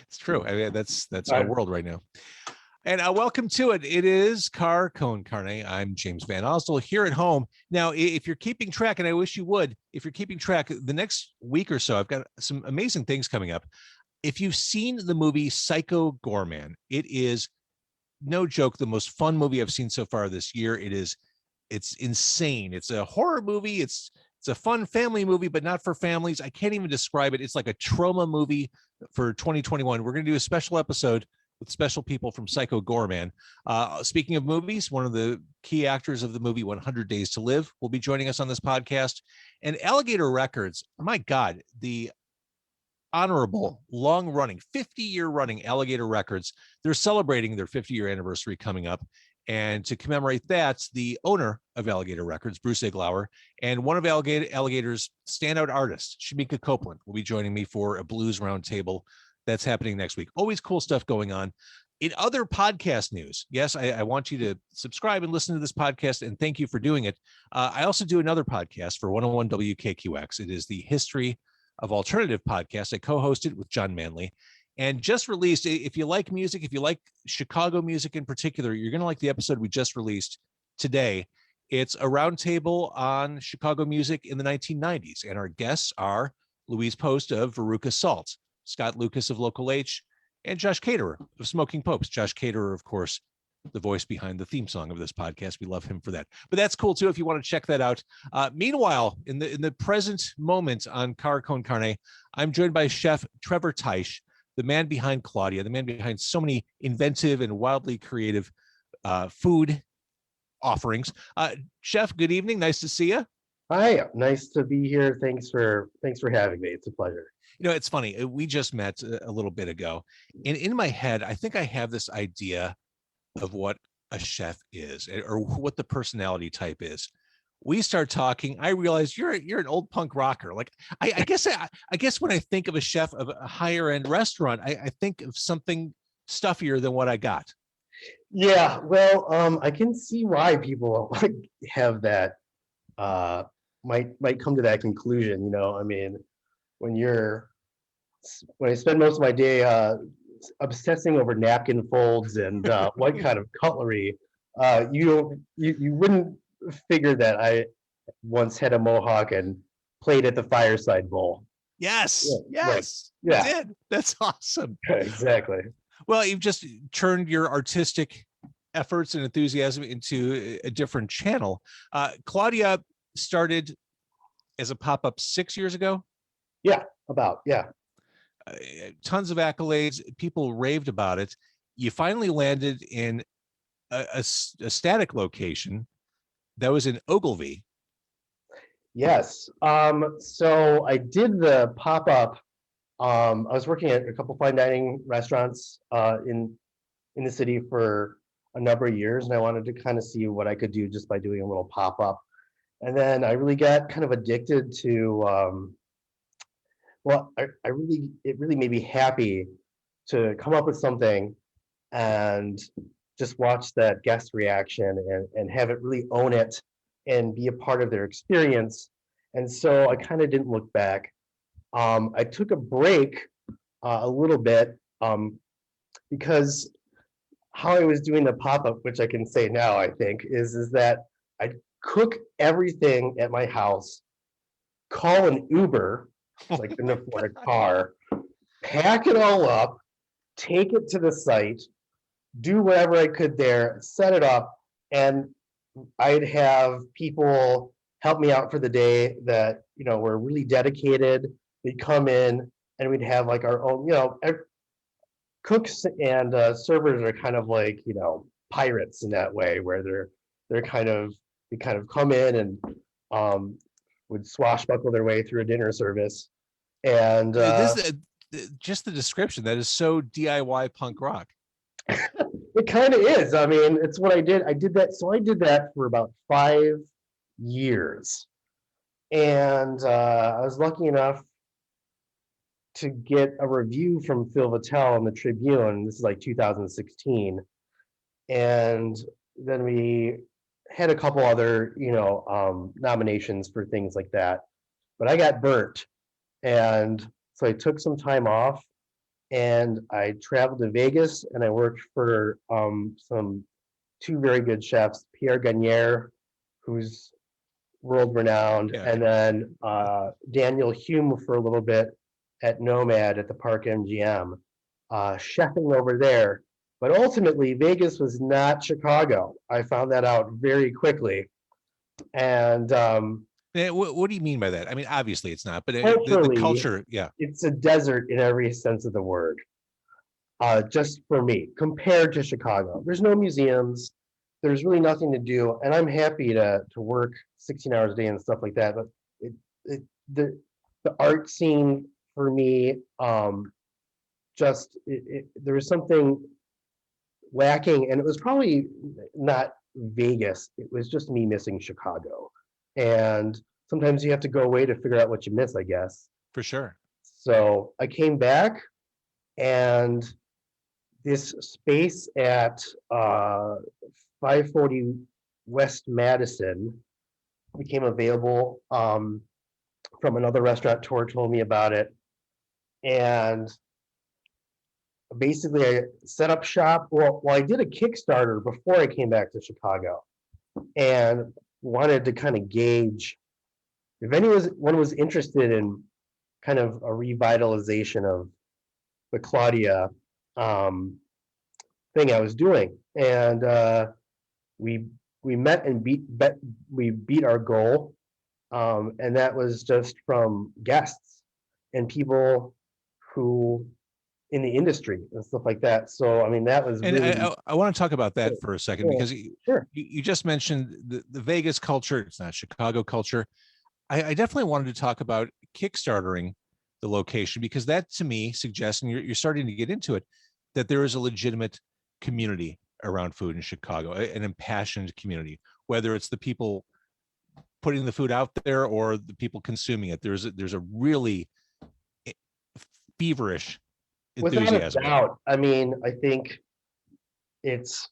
It's true. I mean, that's All our right. world right now. And welcome to it. It is Car Con Carne. I'm James Van Osdol here at home. Now, if you're keeping track, and I wish you would, if you're keeping track, the next week or so, I've got some amazing things coming up. If you've seen the movie Psycho Gorman, it is no joke the most fun movie I've seen so far this year. It's insane. It's a horror movie. It's a fun family movie, but not for families. I can't even describe it. It's like a trauma movie for 2021. We're going to do a special episode with special people from Psycho Gorman. Speaking of movies, one of the key actors of the movie 100 Days to Live will be joining us on this podcast. And Alligator Records, my God, the honorable, long-running, 50-year running Alligator Records, they're celebrating their 50-year anniversary coming up. And to commemorate that, the owner of Alligator Records, Bruce Iglauer, and one of Alligator's standout artists, Shamika Copeland, will be joining me for a blues roundtable that's happening next week. Always cool stuff going on. In other podcast news, yes, I want you to subscribe and listen to this podcast, and thank you for doing it. I also do another podcast for 101 WKQX. It is the History of Alternative podcast. I co-hosted with John Manley, and just released. If you like music, if you like Chicago music in particular, you're going to like the episode we just released today. It's a roundtable on Chicago music in the 1990s, and our guests are Louise Post of Veruca Salt, Scott Lucas of Local H, and Josh Caterer of Smoking Popes. Josh Caterer, of course, the voice behind the theme song of this podcast. We love him for that. But that's cool too if you want to check that out. Meanwhile, in the present moment on Car Con Carne, I'm joined by Chef Trevor Teich, the man behind Claudia, the man behind so many inventive and wildly creative food offerings. Chef, good evening. Nice to see you. Hi, nice to be here. Thanks for having me. It's a pleasure. You know, it's funny. We just met a little bit ago, and in my head, I think I have this idea of what a chef is, or what the personality type is. We start talking. I realize you're an old punk rocker. Like I guess when I think of a chef of a higher end restaurant, I think of something stuffier than what I got. Yeah, well, I can see why people have that might come to that conclusion. I mean, when I spend most of my day obsessing over napkin folds and what kind of cutlery, you wouldn't figure that I once had a mohawk and played at the Fireside Bowl. Yes, Yeah, yes, yeah. you did. That's awesome. Exactly. Well, you've just turned your artistic efforts and enthusiasm into a different channel. Claudia started as a pop-up 6 years ago. Yeah. Tons of accolades. People raved about it. You finally landed in a static location that was in Ogilvy. Yes. So I did the pop-up. I was working at a couple fine dining restaurants in the city for a number of years, and I wanted to kind of see what I could do just by doing a little pop-up. And then I really got kind of addicted to it really made me happy to come up with something and just watch that guest reaction and have it really own it and be a part of their experience. And so I kind of didn't look back. I took a break a little bit because how I was doing the pop-up, which I can say now, I think, is that I cook everything at my house, call an Uber, so I couldn't afford a car, pack it all up, take it to the site, do whatever I could there, set it up, and I'd have people help me out for the day that were really dedicated. They'd come in and we'd have like our own, cooks and servers are kind of like pirates in that way, where they kind of come in and would swashbuckle their way through a dinner service. And this just the description that is so DIY punk rock. It kind of is. I mean, it's what I did. I did that for about 5 years, and I was lucky enough to get a review from Phil Vitale in the Tribune. This is like 2016, and then we had a couple other nominations for things like that, but I got burnt, and so I took some time off and I traveled to Vegas and I worked for some two very good chefs, Pierre Gagnère, who's world renowned, Yeah. and then Daniel Hume for a little bit at Nomad at the Park MGM, chefing over there. But ultimately, Vegas was not Chicago. I found that out very quickly. And What do you mean by that? I mean, obviously it's not, but the culturally, culture, yeah, it's a desert in every sense of the word. Just for me, compared to Chicago, there's no museums. There's really nothing to do, and I'm happy to work 16 hours a day and stuff like that. But it, it the art scene for me, there was something lacking, and it was probably not Vegas. It was just me missing Chicago, and sometimes you have to go away to figure out what you miss, I guess. for sure. So I came back, and this space at 540 West Madison became available from another restaurateur told me about it. And basically I set up shop. Well, I did a Kickstarter before I came back to Chicago and wanted to kind of gauge if anyone was interested in kind of a revitalization of the Claudia thing I was doing. And we met and we beat our goal. And that was just from guests and people who in the industry and stuff like that. So I mean that was And really I want to talk about that for a second, yeah, because sure. you just mentioned the Vegas culture. It's not Chicago culture. I definitely wanted to talk about Kickstartering the location, because that to me suggests, and you're starting to get into it, that there is a legitimate community around food in Chicago, an impassioned community, whether it's the people putting the food out there or the people consuming it. There's a really feverish Without a enthusiasm there. doubt. I mean, I think it's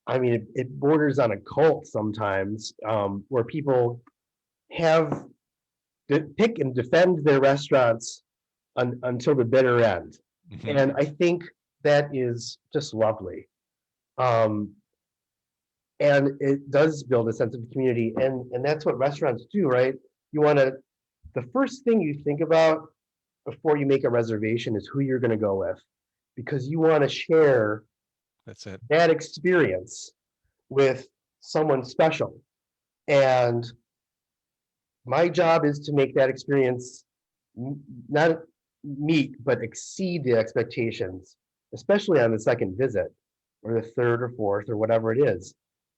it borders on a cult sometimes, where people have to pick and defend their restaurants until the bitter end. Mhm. And I think that is just lovely. Um, and it does build a sense of community, and that's what restaurants do, right? You want to, the first thing you think about before you make a reservation is who you're going to go with, because you want to share That's it. that experience with someone special. And my job is to make that experience not meet, but exceed the expectations, especially on the second visit or the third or fourth or whatever it is.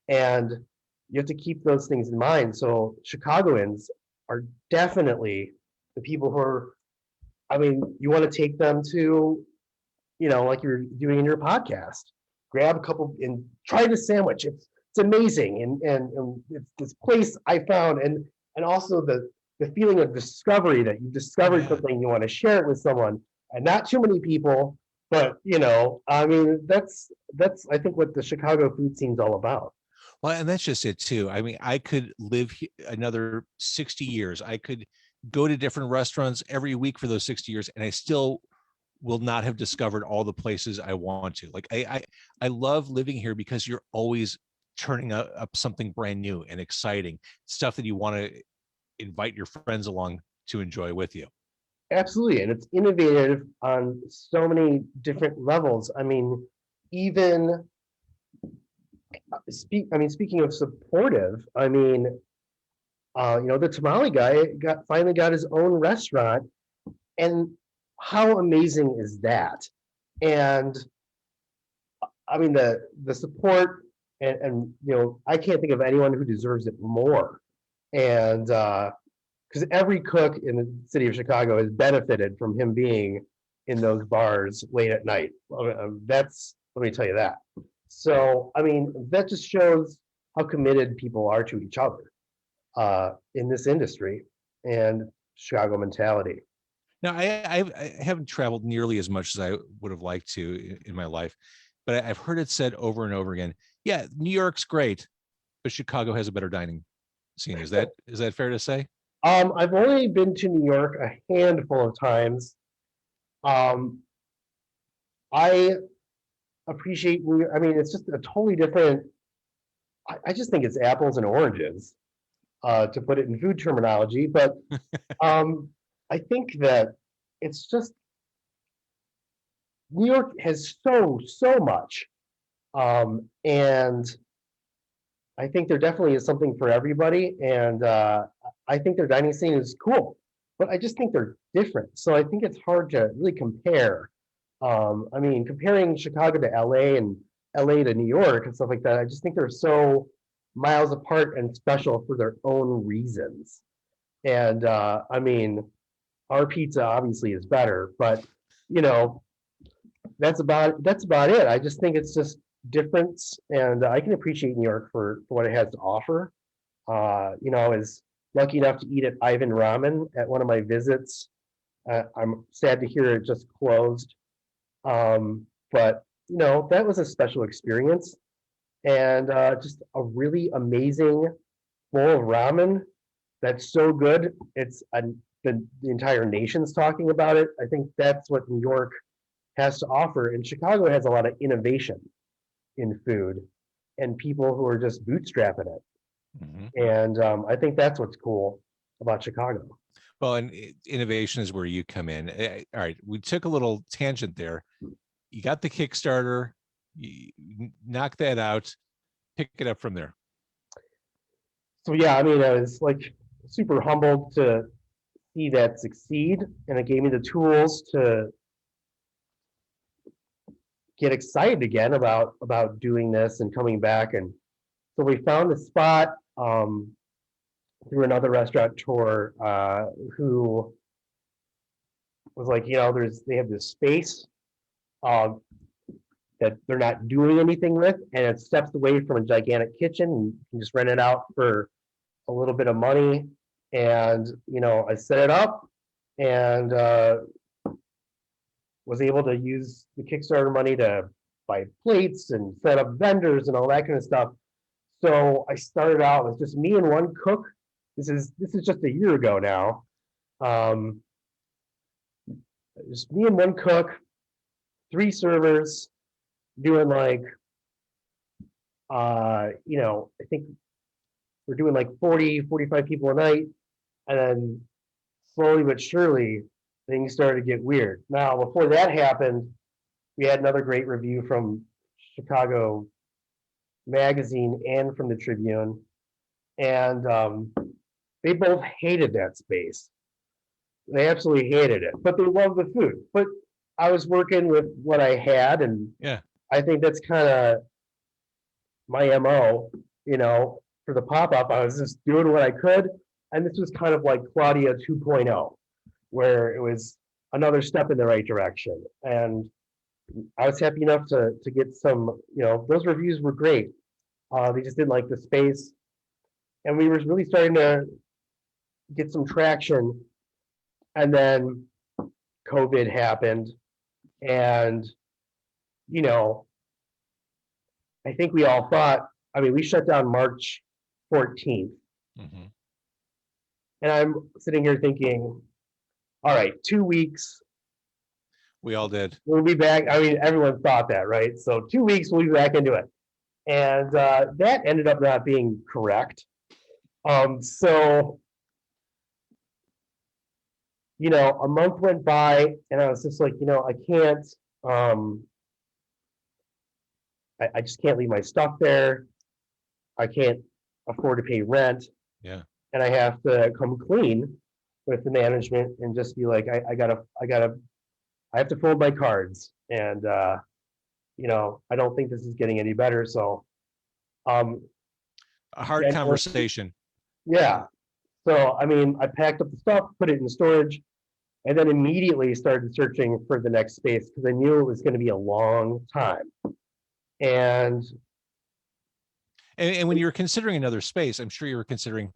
And you have to keep those things in mind. So Chicagoans are definitely the people who are, I mean, you want to take them to, like you're doing in your podcast, grab a couple and try the sandwich. It's amazing. And it's this place I found, and also the feeling of discovery that you Oh discovered yeah. something, you want to share it with someone, and not too many people, but I mean, that's I think what the Chicago food scene's all about. Well, and that's just it too. I mean, I could live another 60 years. I could go to different restaurants every week for those 60 years, and I still will not have discovered all the places I want to. Like I love living here because you're always turning up something brand new and exciting, stuff that you want to invite your friends along to enjoy with you. Absolutely, and it's innovative on so many different levels. I mean, even speaking of supportive, I mean, the tamale guy finally got his own restaurant, and how amazing is that? And I mean, the support, and I can't think of anyone who deserves it more. And because every cook in the city of Chicago has benefited from him being in those bars late at night. That's, let me tell you that. So, I mean, that just shows how committed people are to each other in this industry and Chicago mentality. Now, I haven't traveled nearly as much as I would have liked to in my life, but I've heard it said over and over again. Yeah, New York's great, but Chicago has a better dining scene. Is that fair to say? I've only been to New York a handful of times. Um, I appreciate, I mean, it's just a totally different, I just think it's apples and oranges, to put it in food terminology. But I think that it's just, New York has so much. And I think there definitely is something for everybody. And I think their dining scene is cool, but I just think they're different. So I think it's hard to really compare. I mean, comparing Chicago to LA and LA to New York and stuff like that, I just think they're so miles apart and special for their own reasons. And I mean, our pizza obviously is better, but you know, that's about it. I just think it's just difference, and I can appreciate New York for what it has to offer. You know, I was lucky enough to eat at Ivan Ramen at one of my visits. I'm sad to hear it just closed. But you know, that was a special experience, and just a really amazing bowl of ramen that's so good. The entire nation's talking about it. I think that's what New York has to offer, and Chicago has a lot of innovation in food and people who are just bootstrapping it. Mhm. And I think that's what's cool about Chicago. Well, and innovation is where you come in. All right, we took a little tangent there. You got the Kickstarter, you knock that out, pick it up from there. So yeah, I mean, I was like super humbled to see that succeed, and it gave me the tools to get excited again about doing this and coming back. And so we found a spot through another restaurateur who was like, you know, they have this space uh, that they're not doing anything with, and it steps away from a gigantic kitchen. And you can just rent it out for a little bit of money. And you know, I set it up and was able to use the Kickstarter money to buy plates and set up vendors and all that kind of stuff. So I started out with just me and one cook. This is just a year ago now. Um, just me and one cook, 3 servers, doing like you know, I think we're doing like 40, 45 people a night. And then slowly but surely things started to get weird. Now, before that happened, we had another great review from Chicago Magazine and from the Tribune. And they both hated that space. They absolutely hated it, but they loved the food. But I was working with what I had, and Yeah. I think that's kind of my MO, you know, for the pop-up. I was just doing what I could. And this was kind of like Claudia 2.0, where it was another step in the right direction. And I was happy enough to get some, you know, those reviews were great. They just didn't like the space. And we were really starting to get some traction. And then COVID happened. And, you know, I think we all thought, I mean, we shut down March 14th. Mm-hmm. And I'm sitting here thinking, all right, 2 weeks. We all did. We'll be back. I mean, everyone thought that, right? So 2 weeks, we'll be back into it. And that ended up not being correct. So, you know, a month went by and I was just like, you know, I can't, I just can't leave my stuff there. I can't afford to pay rent. Yeah. And I have to come clean with the management and just be like, I have to fold my cards. And, you know, I don't think this is getting any better. So, A hard yeah, conversation. yeah. So, I mean, I packed up the stuff, put it in storage, and then immediately started searching for the next space because I knew it was going to be a long time. And And when you're considering another space, I'm sure you were considering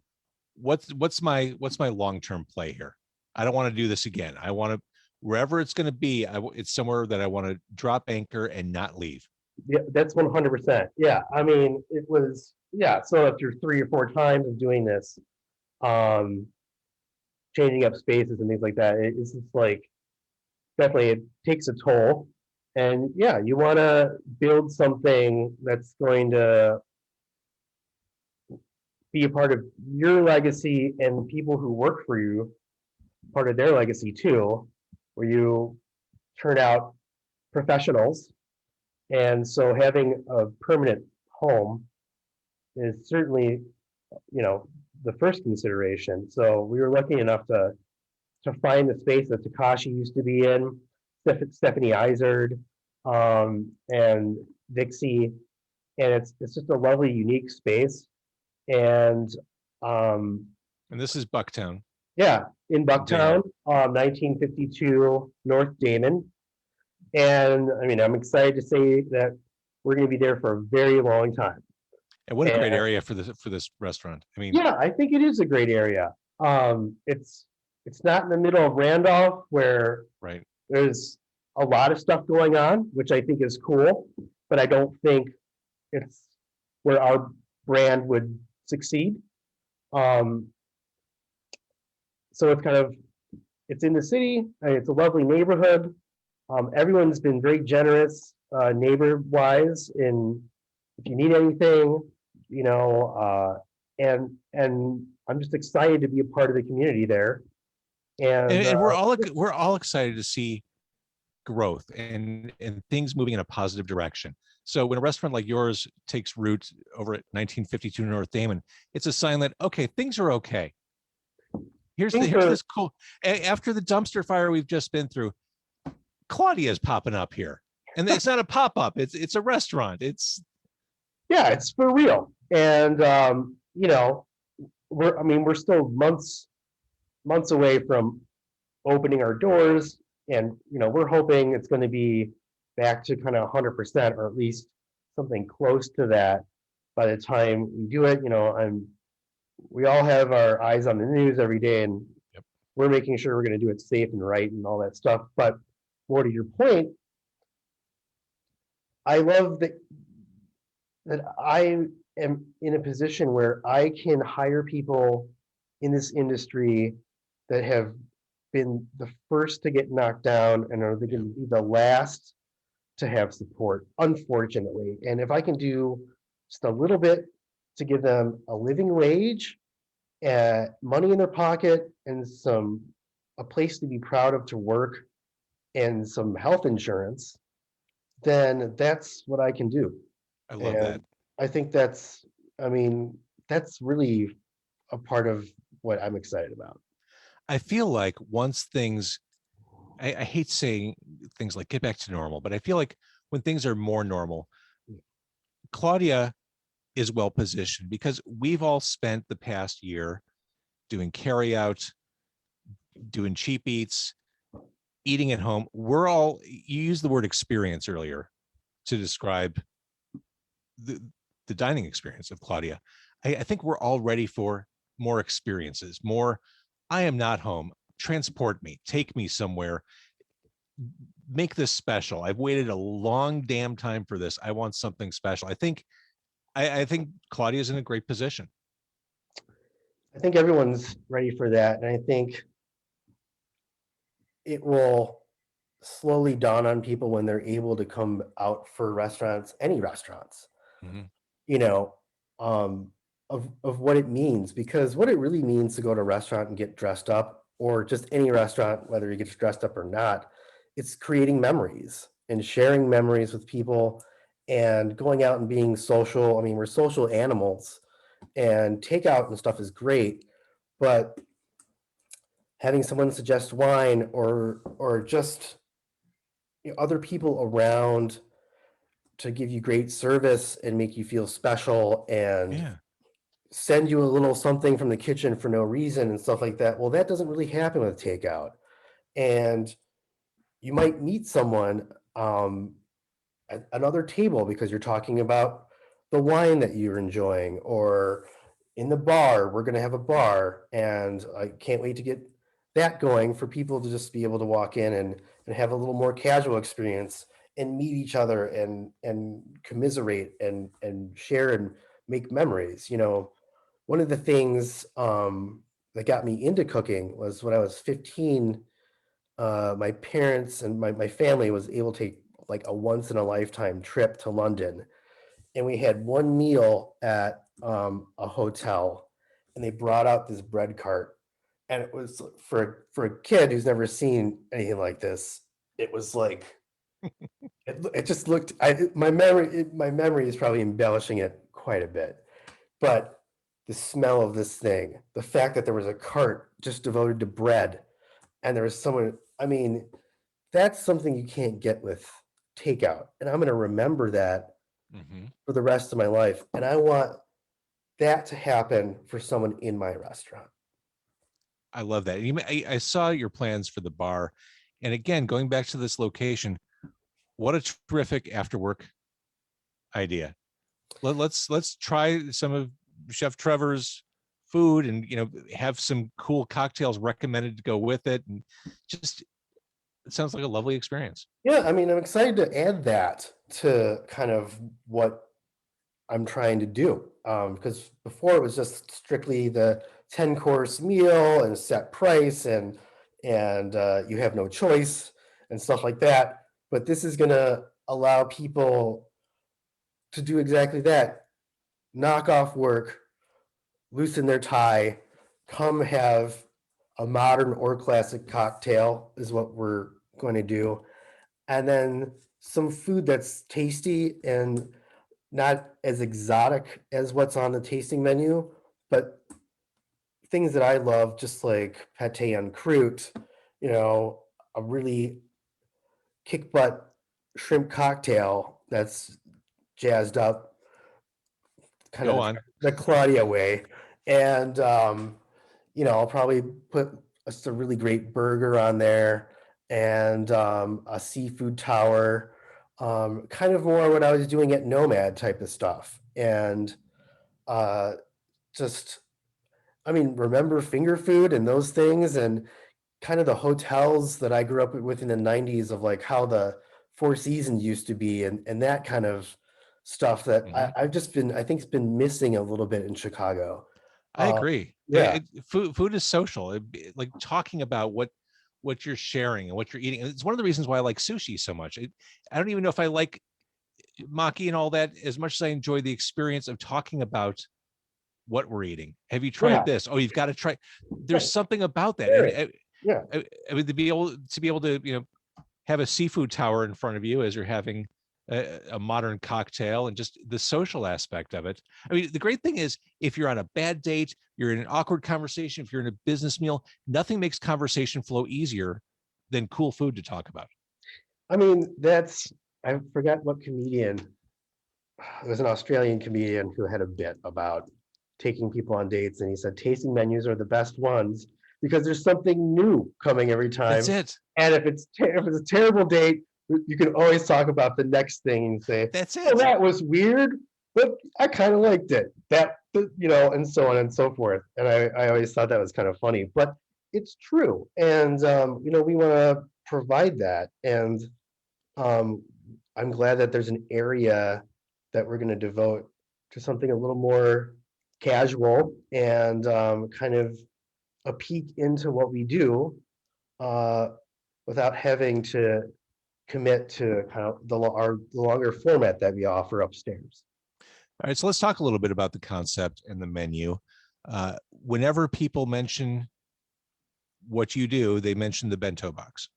what's my long-term play here. I don't want to do this again. I want to, wherever it's going to be, it's somewhere that I want to drop anchor and not leave. yeah, that's 100%. Yeah, I mean, it was, yeah. So after 3 or 4 times of doing this, um, changing up spaces and things like that, it's just like definitely it takes a toll. And yeah, you want to build something that's going to be a part of your legacy and people who work for you, part of their legacy too, where you turn out professionals. And so having a permanent home is certainly, you know, the first consideration. So we were lucky enough to find the space that Takashi used to be in, Stephanie Izard, and Dixie, and it's just a lovely, unique space. And And this is Bucktown. yeah, in Bucktown, Damon. 1952 North Damon. And I mean, I'm excited to say that we're going to be there for a very long time. And what a great And area for this restaurant. I mean, yeah, I think it is a great area. It's not in the middle of Randolph where right. there's a lot of stuff going on, which I think is cool, but I don't think it's where our brand would succeed. So it's in the city, and it's a lovely neighborhood. Everyone's been very generous, neighbor-wise, in if you need anything, you know, and I'm just excited to be a part of the community there. And we're all excited to see growth and things moving in a positive direction. So when a restaurant like yours takes root over at 1952 North Damon, it's a sign that okay, things are okay. Here's this cool. After the dumpster fire we've just been through, Claudia is popping up here, and it's not a pop-up. It's a restaurant. It's for real. And you know, we're still months away from opening our doors, and you know, we're hoping it's going to be back to kind of 100%, or at least something close to that by the time we do it. You know, we all have our eyes on the news every day, and yep. We're making sure we're going to do it safe and right and all that stuff. But more to your point, I love that I am in a position where I can hire people in this industry that have been the first to get knocked down and are going to be the last to have support, unfortunately. And if I can do just a little bit to give them a living wage, money in their pocket, and a place to be proud of to work, and some health insurance, then that's what I can do. I love that. I think that's really a part of what I'm excited about. I feel like once things, I hate saying things like get back to normal, but I feel like when things are more normal, Claudia is well positioned because we've all spent the past year doing carry out, doing cheap eats, eating at home. You used the word experience earlier to describe the dining experience of Claudia. I think we're all ready for more experiences, more, I am not home, transport me, take me somewhere, make this special. I've waited a long damn time for this. I want something special. I think Claudia's in a great position. I think everyone's ready for that. And I think it will slowly dawn on people when they're able to come out for restaurants, any restaurants, you know, of what it means, because what it really means to go to a restaurant and get dressed up, or just any restaurant, whether you get dressed up or not, it's creating memories and sharing memories with people and going out and being social. I mean, we're social animals, and takeout and stuff is great, but having someone suggest wine or just other people around to give you great service and make you feel special and send you a little something from the kitchen for no reason and stuff like that. Well, that doesn't really happen with takeout. And you might meet someone at another table because you're talking about the wine that you're enjoying, or in the bar, we're going to have a bar, and I can't wait to get that going for people to just be able to walk in and have a little more casual experience and meet each other and commiserate and share and make memories. You know, one of the things that got me into cooking was when I was 15, my parents and my family was able to take like a once in a lifetime trip to London, and we had one meal at a hotel, and they brought out this bread cart, and it was for a kid who's never seen anything like this. It was like it just looked. My memory is probably embellishing it quite a bit, but the smell of this thing, the fact that there was a cart just devoted to bread, and there was someone. I mean, that's something you can't get with takeout, and I'm going to remember that Mhm. for the rest of my life. And I want that to happen for someone in my restaurant. I love that. I saw your plans for the bar, and again, going back to this location, what a terrific after work idea. Let's try some of Chef Trevor's food, and have some cool cocktails recommended to go with it, and just it sounds like a lovely experience. Yeah, I mean, I'm excited to add that to kind of what I'm trying to do. Because before it was just strictly the 10-course meal and set price, and you have no choice and stuff like that. But this is gonna allow people to do exactly that. Knock off work, loosen their tie, come have a modern or classic cocktail is what we're going to do. And then some food that's tasty and not as exotic as what's on the tasting menu, but things that I love, just like pate en croûte, a really kick butt shrimp cocktail that's jazzed up, kind of Go on. the Claudia way. And, I'll probably put a really great burger on there, and a seafood tower, kind of more what I was doing at Nomad type of stuff. And uh, just, I mean, remember finger food and those things, and kind of the hotels that I grew up with in the 90s, of like how the Four Seasons used to be, and that kind of stuff that Mhm. I think it's been missing a little bit in Chicago. I Uh, agree. yeah, Food is social. Like talking about what you're sharing and what you're eating. It's one of the reasons why I like sushi so much. I don't even know if I like maki and all that as much as I enjoy the experience of talking about what we're eating. Have you yeah, tried this? Oh, you've got to try. There's right, something about that, and sharing, yeah. I mean, to be able to have a seafood tower in front of you as you're having a modern cocktail, and just the social aspect of it. I mean, the great thing is if you're on a bad date, you're in an awkward conversation, if you're in a business meal, nothing makes conversation flow easier than cool food to talk about. I mean, I forgot what comedian. It was an Australian comedian who had a bit about taking people on dates, and he said tasting menus are the best ones because there's something new coming every That's time. it. And if it's a terrible date, you can always talk about the next thing and say, That's "Oh, it. that was weird, but I kind of liked it." And so on and so forth. And I always thought that was kind of funny, but it's true. And we want to provide that. And um, I'm glad that there's an area that we're going to devote to something a little more casual, and kind of a peek into what we do, uh, without having to commit to kind of the longer format that we offer upstairs. All right, so let's talk a little bit about the concept and the menu. Whenever people mention what you do, they mention the bento box.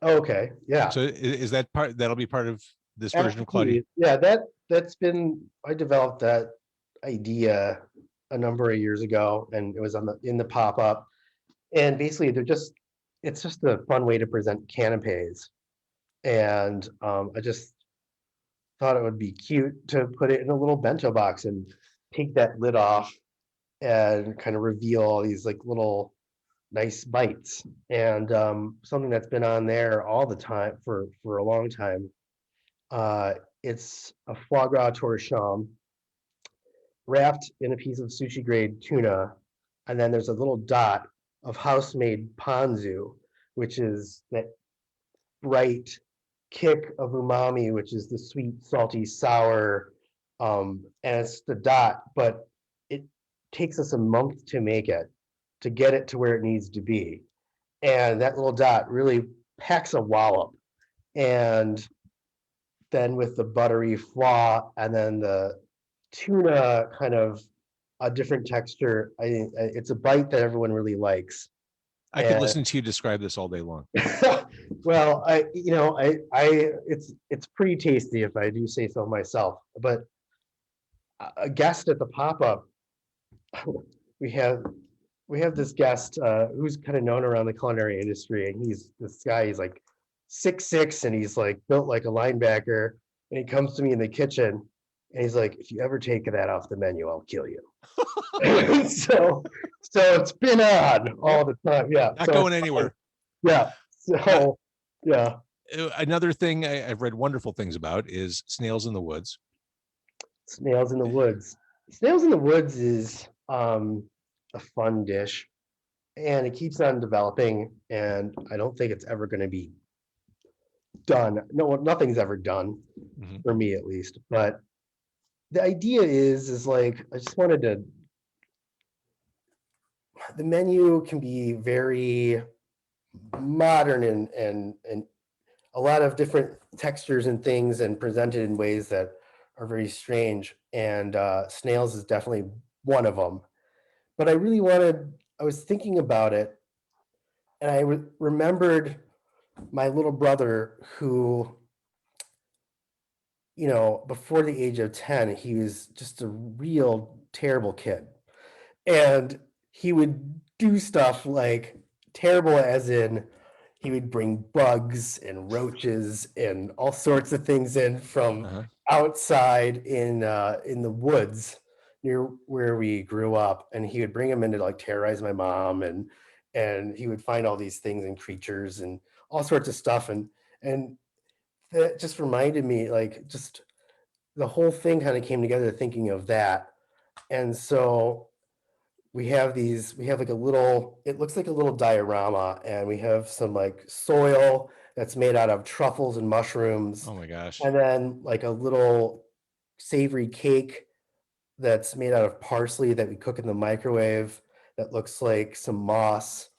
Okay, yeah, So is that part that'll be part of this version of Claudia? absolutely. Yeah, that's been I developed that idea a number of years ago, and it was in the pop up. And basically, it's just a fun way to present canapes. And I just thought it would be cute to put it in a little bento box and take that lid off and kind of reveal all these like little nice bites. And something that's been on there all the time for a long time. Uh, it's a foie gras torchon wrapped in a piece of sushi grade tuna, and then there's a little dot of house-made ponzu, which is that bright kick of umami, which is the sweet, salty, sour, and it's the dot, but it takes us a month to make it, to get it to where it needs to be. And that little dot really packs a wallop. And then with the buttery flaw, and then the tuna kind of a different texture. It's a bite that everyone really likes. I could And listen to you describe this all day long. well, it's pretty tasty if I do say so myself. But a guest at the pop-up, we have we have this guest who's kind of known around the culinary industry, and this guy. He's like 6'6", and he's like built like a linebacker. And he comes to me in the kitchen, and he's like, "If you ever take that off the menu, I'll kill you." so, so it's been on all the time. Yeah, Not so going anywhere. yeah. So yeah, Another thing I've read wonderful things about is Snails in the Woods. Snails in the Woods. Snails in the Woods is a fun dish, and it keeps on developing. And I don't think it's ever going to be done. No, nothing's ever done Mhm. for me, at least. But the idea is like I just wanted to. The menu can be very modern and a lot of different textures and things, and presented in ways that are very strange. And snails is definitely one of them. But I was thinking about it, and I remembered my little brother who, before the age of 10, he was just a real terrible kid. And he would do stuff like terrible, as in he would bring bugs and roaches and all sorts of things in from Uh-huh. outside in the woods near where we grew up, and he would bring them in to like terrorize my mom, and he would find all these things and creatures and all sorts of stuff, and that just reminded me, like, just the whole thing kind of came together thinking of that. And so we have like a little, it looks like a little diorama, and we have some like soil that's made out of truffles and mushrooms, Oh my gosh. and then like a little savory cake that's made out of parsley that we cook in the microwave, that looks like some moss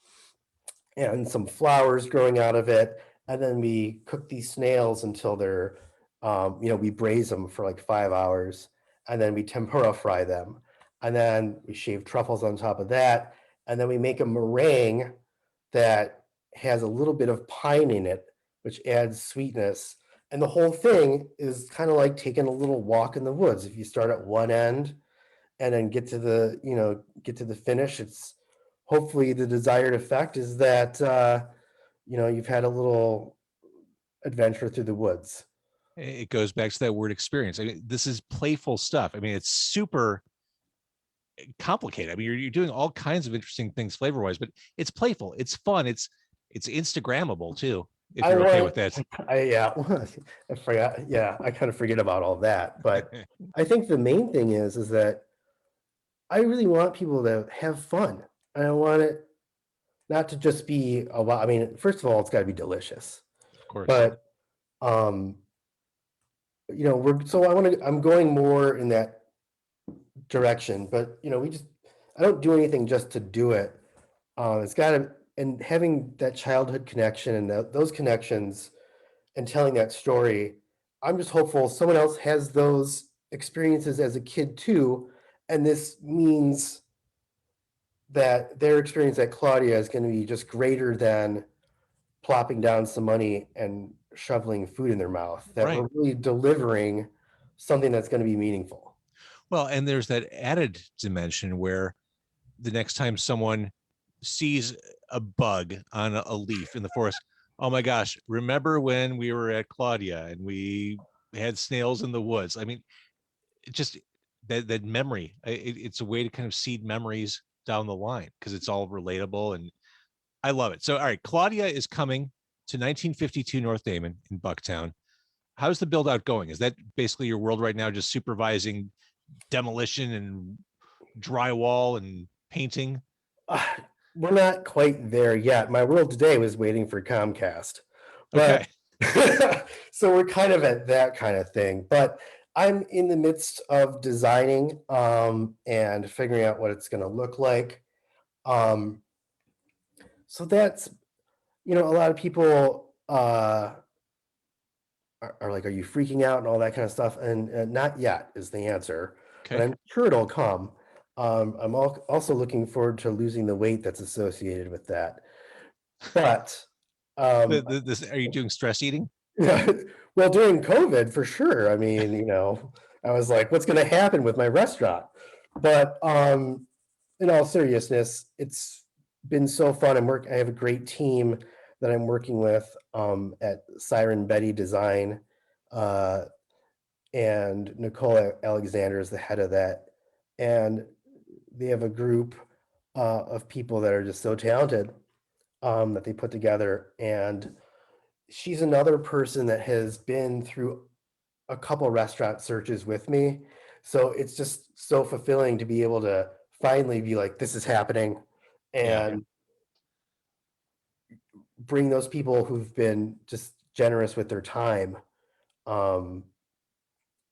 and some flowers growing out of it. And then we cook these snails until they're, we braise them for like 5 hours, and then we tempura fry them. And then we shave truffles on top of that. And then we make a meringue that has a little bit of pine in it, which adds sweetness. And the whole thing is kind of like taking a little walk in the woods. If you start at one end and then get to the finish, it's hopefully the desired effect is that you've had a little adventure through the woods. It goes back to that word experience. I mean, this is playful stuff. I mean, it's super complicated. I mean, you're doing all kinds of interesting things flavor wise, but it's playful. It's fun. It's Instagrammable too, if I you're okay want with that. yeah, I forgot. Yeah, I kind of forget about all that. But I think the main thing is that I really want people to have fun. And I want it not to just be a lot. I mean, first of all, it's got to be delicious. Of course. But um, I'm going more in that direction. But I don't do anything just to do it. It's got to, and having that childhood connection and those connections and telling that story, I'm just hopeful someone else has those experiences as a kid too. And this means that their experience at Claudia is going to be just greater than plopping down some money and shoveling food in their mouth, that Right. we're really delivering something that's going to be meaningful. Well, and there's that added dimension where the next time someone sees a bug on a leaf in the forest, oh my gosh, remember when we were at Claudia and we had snails in the woods? I mean, it just that memory, it's a way to kind of seed memories down the line because it's all relatable, and I love it. So, all right, Claudia is coming to 1952 North Damon in Bucktown. How's the build out going? Is that basically your world right now, just supervising demolition and drywall and painting? Uh, we're not quite there yet. My world today was waiting for Comcast, but Okay. so we're kind of at that kind of thing. But I'm in the midst of designing and figuring out what it's going to look like. Um, so that's, a lot of people are like, are you freaking out and all that kind of stuff? And not yet is the answer, but Okay. I'm sure it'll come. I'm also looking forward to losing the weight that's associated with that. But um, This, are you doing stress eating? well, during COVID, for sure. I mean, I was like, what's going to happen with my restaurant? But in all seriousness, it's been so fun. I have a great team that I'm working with at Siren Betty Design, uh, and Nicole Alexander is the head of that. And they have a group of people that are just so talented that they put together. And she's another person that has been through a couple restaurant searches with me. So it's just so fulfilling to be able to finally be like, this is happening, Yeah. and bring those people who've been just generous with their time um,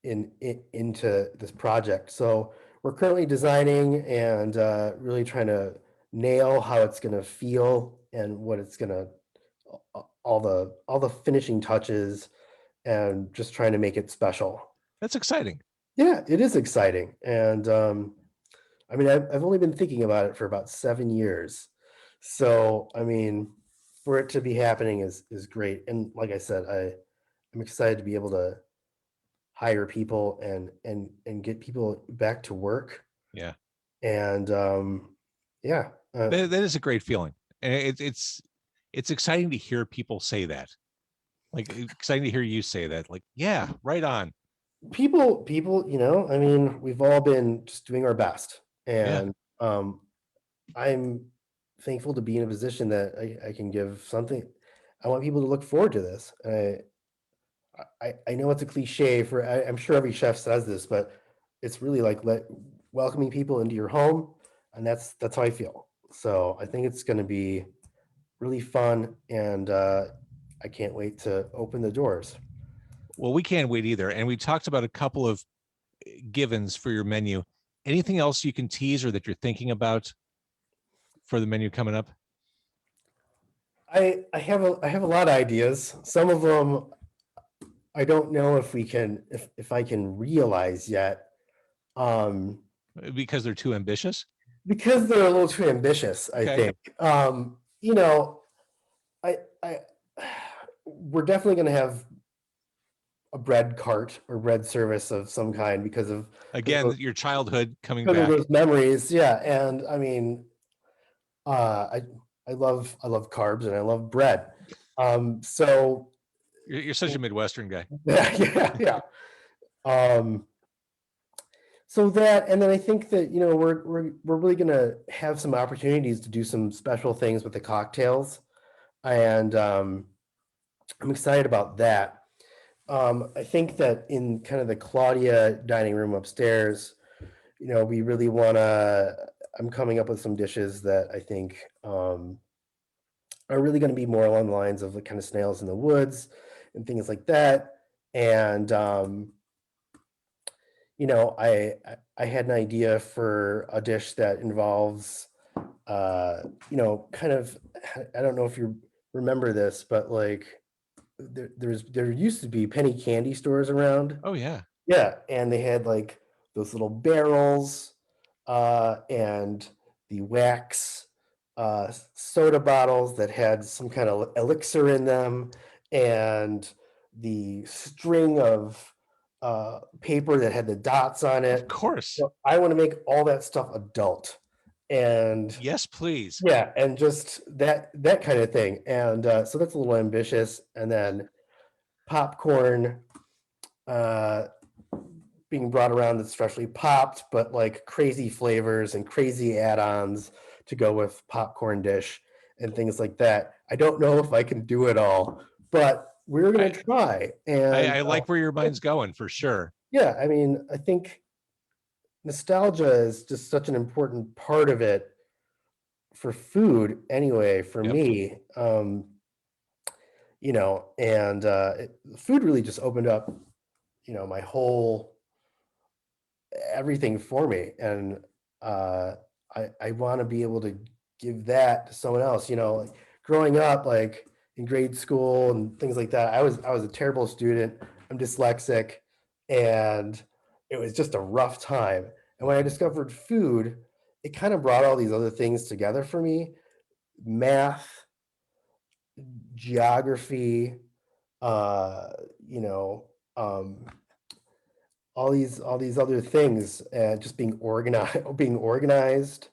into this project. So we're currently designing and really trying to nail how it's going to feel and what it's going to all the finishing touches, and just trying to make it special. That's exciting. Yeah, it is exciting. And I mean, I've only been thinking about it for about 7 years. So, I mean, for it to be happening is great. And like I said, I'm excited to be able to hire people and get people back to work. Yeah. And yeah, That is a great feeling. And it's exciting to hear people say that. Like exciting to hear you say that. Like, yeah, right on. people, I mean, we've all been just doing our best. Yeah. And I'm thankful to be in a position that I can give something. I want people to look forward to this. I know it's a cliche I'm sure every chef says this, but it's really like welcoming people into your home, and that's how I feel. So I think it's going to be really fun, and I can't wait to open the doors. Well, we can't wait either. And we talked about a couple of givens for your menu. Anything else you can tease or that you're thinking about for the menu coming up? I have a lot of ideas. Some of them I don't know if I can realize yet. Um, Because they're too ambitious? because they're a little too ambitious, I Okay. think. I we're definitely going to have a bread cart or bread service of some kind Again, your childhood coming because of back. those memories. Yeah, and I mean, uh, I I love carbs and I love bread. So You're such a Midwestern guy. yeah, yeah. Um, so that, and then I think that we're really going to have some opportunities to do some special things with the cocktails, and I'm excited about that. I think that in kind of the Claudia dining room upstairs, we really want to. I'm coming up with some dishes that I think are really going to be more along the lines of the kind of snails in the woods and things like that. And I had an idea for a dish that involves, kind of. I don't know if you remember this, but like there used to be penny candy stores around. Oh yeah. Yeah, and they had like those little barrels, and the wax soda bottles that had some kind of elixir in them, and the string of paper that had the dots on Of it. course. So I want to make all that stuff adult, and Yes, please. yeah, and just that kind of thing. And so that's a little ambitious. And then popcorn. Uh, being brought around that's freshly popped, but like crazy flavors and crazy add-ons to go with popcorn dish and things like that. I don't know if I can do it all, but we're I, gonna try. And I like where your mind's going for sure. yeah, I mean, I think nostalgia is just such an important part of it for food anyway, for Yep. me. And food really just opened up, my whole everything for me. And uh I want to be able to give that to someone else. Like growing up, like in grade school and things like that. I was a terrible student. I'm dyslexic, and it was just a rough time. And when I discovered food, it kind of brought all these other things together for me: math, geography, uh, you know, um, all these other things, and just being organized,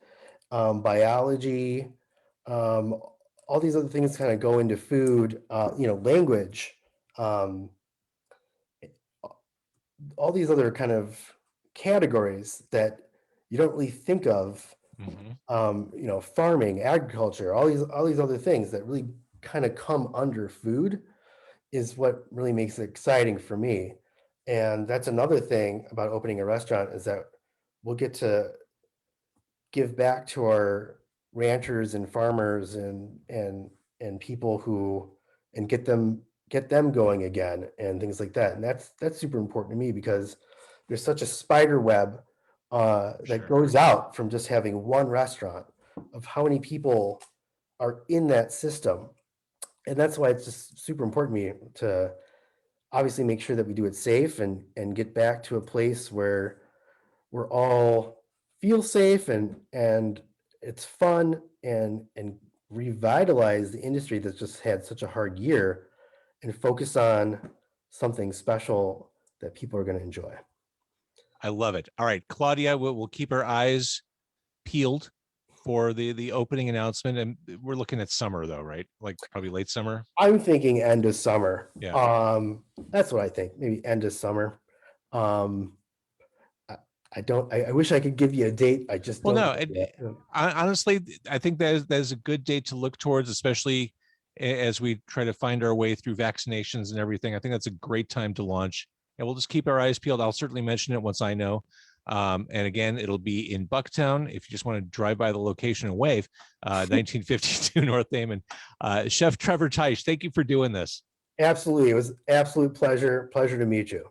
biology, um, all these other things kind of go into food, language, um, all these other kind of categories that you don't really think of, Mhm. farming, agriculture, all these other things that really kind of come under food is what really makes it exciting for me. And that's another thing about opening a restaurant, is that we'll get to give back to our ranchers and farmers and people who, and get them going again and things like that. And that's super important to me, because there's such a spider web that Sure. goes out from just having one restaurant, of how many people are in that system. And that's why it's just super important to me to obviously make sure that we do it safe, and get back to a place where we're all feel safe, and it's fun, and revitalize the industry that's just had such a hard year, and focus on something special that people are going to enjoy. I love it. All right, Claudia, we'll keep our eyes peeled for the opening announcement, and we're looking at summer though, right? Like probably late summer. I'm thinking end of summer. Yeah. That's what I think. Maybe end of summer. Um, I, I don't. I wish I could give you a date. I just Well, don't no, know yet. honestly, I think that is a good date to look towards, especially as we try to find our way through vaccinations and everything. I think that's a great time to launch, and we'll just keep our eyes peeled. I'll certainly mention it once I know. And again, it'll be in Bucktown. If you just want to drive by the location and wave, 1952 North Damon. Chef Trevor Teich, thank you for doing this. Absolutely, it was absolute pleasure to meet you.